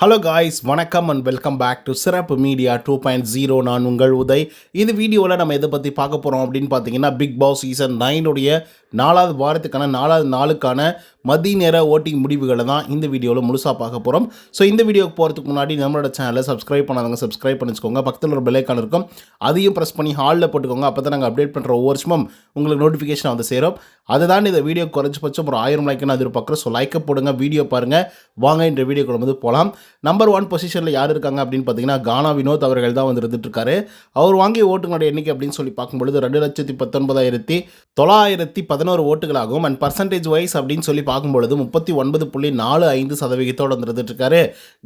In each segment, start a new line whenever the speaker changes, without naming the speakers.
Hello guys, வணக்கம் and welcome back to சிறப்பு media 2.0. நான் உங்கள் உதய். இது வீடியோவில் நம்ம எதை பற்றி பார்க்க போகிறோம் அப்படின்னு பார்த்தீங்கன்னா, பிக் பாஸ் சீசன் 9 4வது வாரத்துக்கான 4வது நாளுக்கான மதிய நேர ஓட்டிங் முடிவுகளை தான் இந்த வீடியோவில் முழுசாக பார்க்க போகிறோம். ஸோ இந்த வீடியோக்கு போகிறதுக்கு முன்னாடி நம்மளோட சேனலை சப்ஸ்கிரைப் பண்ணாதவங்க சப்ஸ்கிரைப் பண்ணிச்சுக்கோங்க. பக்கத்தில் ஒரு பெல் ஐக்கான் இருக்கும், அதையும் ப்ரெஸ் பண்ணி ஹாலில் போட்டுக்கோங்க. அப்போ தான் நாங்கள் அப்டேட் பண்ணுற ஒவ்வொரு வருஷமும் உங்களுக்கு நோட்டிஃபிகேஷன் வந்து சேரும். அதுதான் இந்த வீடியோ குறைஞ்சபட்சம் ஒரு 1000 லைக்குன்னு அது பார்க்குறோம். ஸோ லைக்கை போடுங்க, வீடியோ பாருங்கள். வாங்க இந்த வீடியோக்குள்ள வந்து போகலாம். நம்பர் 1 பொசிஷனில் யார் இருக்காங்க அப்படின்னு பார்த்தீங்கன்னா, கானா வினோத் அவர்கள் தான் வந்து இருந்துட்டுருக்காரு. அவர் வாங்கிய ஓட்டுங்களோட எண்ணிக்கை அப்படின்னு சொல்லி பார்க்கும்பொழுது 2,19,911 ஓட்டுகளாகும். அண்ட் பர்சன்டேஜ் வைஸ் அப்படின்னு சொல்லி பார்க்கும்பொழுது 39.45% வந்துருந்துட்டுருக்காரு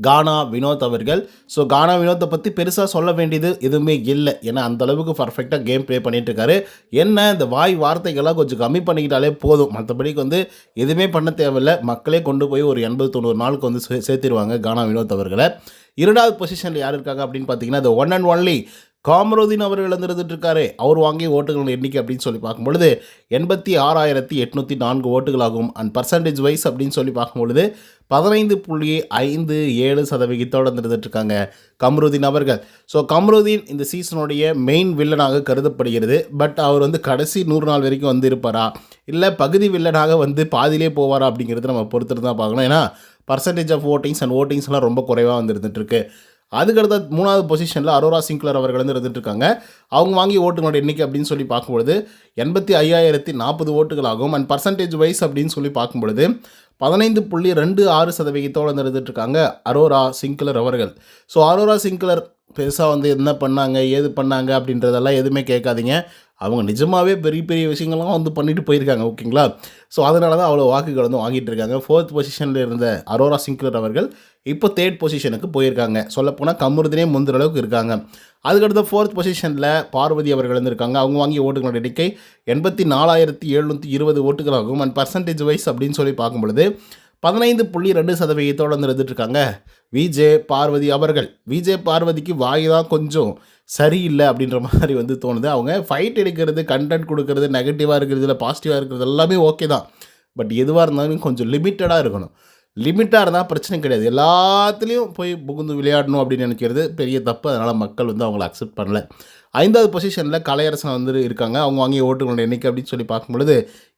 கானா வினோத் அவர்கள். ஸோ கானா வினோத்தை பற்றி பெருசாக சொல்ல வேண்டியது எதுவுமே இல்லை, ஏன்னா அந்தளவுக்கு பர்ஃபெக்டாக கேம் ப்ளே பண்ணிட்டு இருக்காரு. என்ன இந்த வாய் வார்த்தைகள்லாம் கொஞ்சம் கம்மி பண்ணிக்கிட்டாலே போதும், மற்றபடிக்கு வந்து எதுவுமே பண்ண தேவையில்லை. மக்களே கொண்டு போய் ஒரு 80-90 நாளுக்கு வந்து சேர்த்திருவாங்க கானா வினோத் அவர்களை. 2வது பொசிஷனில் யார் இருக்காங்க அப்படின்னு பார்த்தீங்கன்னா, the one and only காமருதீன் அவர்கள் இருந்துட்டுருக்காரு. அவர் வாங்கிய ஓட்டுகள் எண்ணிக்கை அப்படின்னு சொல்லி பார்க்கும்பொழுது 86,804 ஓட்டுகளாகும். அண்ட் பர்சன்டேஜ் வைஸ் அப்படின்னு சொல்லி பார்க்கும்பொழுது 15.57% இருந்துட்டுருக்காங்க கமருதீன் அவர்கள். ஸோ கமருதீன் இந்த சீசனுடைய மெயின் வில்லனாக கருதப்படுகிறது. பட் அவர் வந்து கடைசி 100 நாள் வரைக்கும் வந்து இருப்பாரா, இல்லை பகுதி வில்லனாக வந்து பாதியிலே போவாரா அப்படிங்கிறது நம்ம பொறுத்துட்டு தான் பார்க்கணும். ஏன்னா பர்சன்டேஜ் ஆஃப் ஓட்டிங்ஸ்லாம் ரொம்ப குறைவாக வந்து இருந்துகிட்ருக்கு. அதுக்கடுத்த 3வது பொசிஷனில் அரோரா சிங்க்லர் அவர்கள் வந்து இருந்துகிட்ருக்காங்க. அவங்க வாங்கி ஓட்டுகளோட எண்ணிக்கை அப்படின்னு சொல்லி பார்க்கும்பொழுது 85,040 ஓட்டுகளாகும். அண்ட் பர்சன்டேஜ் வைஸ் அப்படின்னு சொல்லி பார்க்கும்பொழுது 15.26% வந்து இருந்துகிட்ருக்காங்க அரோரா சிங்க்லர் அவர்கள். ஸோ அரோரா சிங்க்லர் பெருசாக வந்து என்ன பண்ணாங்க ஏது பண்ணாங்க அப்படின்றதெல்லாம் எதுவுமே கேட்காதீங்க. அவங்க நிஜமாகவே பெரிய பெரிய விஷயங்கள்லாம் வந்து பண்ணிட்டு போயிருக்காங்க, ஓகேங்களா. ஸோ அதனால தான் அவ்வளோ வாக்குகள் வந்து வாங்கிட்டு இருக்காங்க. 4th பொசிஷனில் இருந்த அரோரா சிங்க்லர் அவர்கள் இப்போ 3rd பொசிஷனுக்கு போயிருக்காங்க. சொல்லப்போனால் கமருதீனே முந்திர அளவுக்கு இருக்காங்க. அதுக்கடுத்த 4th பொசிஷனில் பார்வதி அவர்கள் வந்து இருக்காங்க. அவங்க வாங்கிய ஓட்டுகளோட எண்ணிக்கை 84,720 ஓட்டுகளாகும். அண்ட் பர்சன்டேஜ் வைஸ் அப்படின்னு சொல்லி பார்க்கும்பொழுது 15.2% வந்து இருந்துட்டுருக்காங்க விஜே பார்வதி அவர்கள். விஜே பார்வதிக்கு வாய் தான் கொஞ்சம் சரியில்லை அப்படின்ற மாதிரி வந்து தோணுது. அவங்க ஃபைட் எடுக்கிறது, கண்டென்ட் கொடுக்கறது, நெகட்டிவாக இருக்கிறது இல்லை பாசிட்டிவாக இருக்கிறது எல்லாமே ஓகே தான். பட் எதுவாக இருந்தாலும் கொஞ்சம் லிமிட்டடாக இருக்கணும். லிமிட்டாக இருந்தால் பிரச்சனை கிடையாது. எல்லாத்துலேயும் போய் புகுந்து விளையாடணும் அப்படின்னு நினைக்கிறது பெரிய தப்பு. அதனால் மக்கள் வந்து அவங்கள அக்செப்ட் பண்ணல. 5வது பொசிஷனில் கலையரசன் வந்து இருக்காங்க. அவங்க வாங்கிய ஓட்டுகளோட எண்ணிக்கை அப்படின்னு சொல்லி பார்க்கும்பொழுது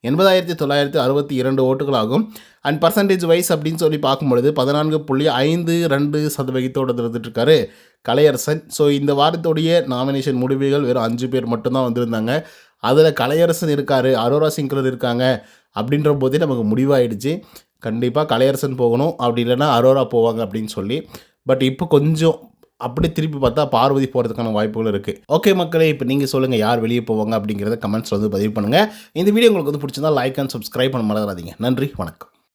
80,962 ஓட்டுகளாகும். அண்ட் பர்சன்டேஜ் வைஸ் அப்படின்னு சொல்லி பார்க்கும்பொழுது 14.52% இருந்துட்டுருக்காரு கலையரசன். ஸோ இந்த வாரத்துடைய நாமினேஷன் முடிவுகள் வெறும் 5 பேர் மட்டும்தான் வந்திருந்தாங்க. அதில் கலையரசன் இருக்கார், அரோரா சிங்க்லர் இருக்காங்க. அப்படின்ற போதே நமக்கு முடிவாயிடுச்சு, கண்டிப்பாக கலையரசன் போகணும், அப்படி இல்லைனா அரோரா போவாங்க அப்படின்னு சொல்லி. பட் இப்போ கொஞ்சம் அப்படி திருப்பி பார்த்தா பார்வதி போகிறதுக்கான வாய்ப்புகள் இருக்குது. ஓகே மக்களே, இப்போ நீங்கள் சொல்லுங்கள் யார் வெளியே போவாங்க அப்படிங்கிறத கமெண்ட்ஸில் வந்து பதிவு பண்ணுங்கள். இந்த வீடியோ உங்களுக்கு வந்து பிடிச்சிருந்தா லைக் அண்ட் சப்ஸ்கிரைப் பண்ண மறந்துடாதீங்க. நன்றி, வணக்கம்.